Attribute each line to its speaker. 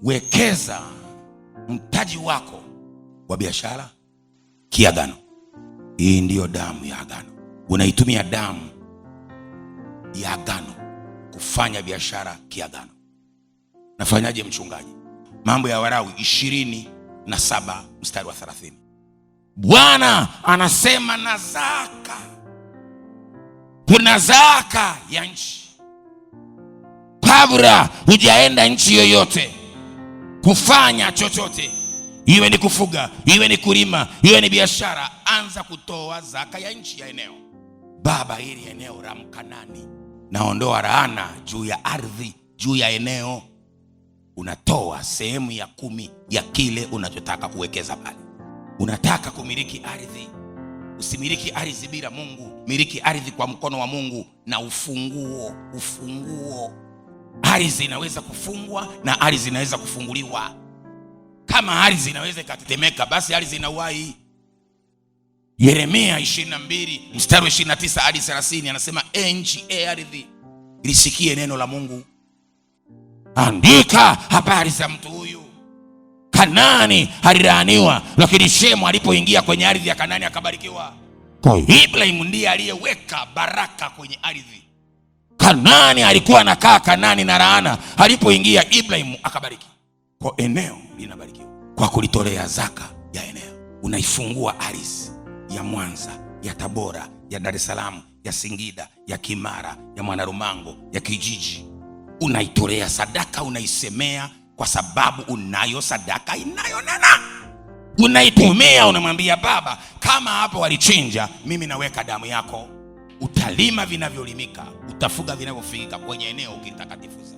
Speaker 1: Wekeza mtaji wako wa biashara kiagano. Hii ndiyo damu ya agano. Unaitumia damu ya agano kufanya biashara kiagano. Nafanyaje mchungaji? Mambo ya Walawi 27 mstari wa 30. Bwana anasema na zaka. Kuna zaka ya nchi. Kabla hujaenda nchi yoyote kufanya chochote, iwe ni kufuga, iwe ni kulima, iwe ni biashara, anza kutoa zaka ya nchi ya eneo. Baba, hili eneo la Mkanani naondoa laana juu ya ardhi, juu ya eneo. Unatoa sehemu ya 10 ya kile unachotaka kuwekeza pale. Unataka kumiliki ardhi, usimiliki ardhi bila Mungu. Miliki ardhi kwa mkono wa Mungu na ufunguo. Ardhi inaweza kufungwa na ardhi inaweza kufunguliwa. Kama ardhi inaweza ikatetemeka, basi ardhi ina uhai. Yeremia 22 mstari wa 29 hadi 30 anasema, nchi, ardhi, lisikie neno la Mungu. Andika habari za mtu huyu. Kanani alilaaniwa, lakini Shemu alipoingia kwenye ardhi ya Kanani akabarikiwa. Kwa Ibrahim ndiye aliyeweka baraka kwenye ardhi. Kanani alikuwa anakaa Kanani na laana, alipoingia Ibrahim akabariki. Kwa eneo linabarikiwa kwa kulitolea zaka ya eneo. Unaifungua ardhi ya Mwanza, ya Tabora, ya Dar es Salaam, ya Singida, ya Kimara, ya Mwanarumango, ya Kijiji. Unaitolea sadaka, unaisemea, kwa sababu unayo sadaka inayonena. Unaitumia, unamwambia Baba, kama hapo walichinja, mimi naweka damu yako. Utalima vinavyolimika, utafuga vinavyofugika kwenye eneo ukitakatifuza.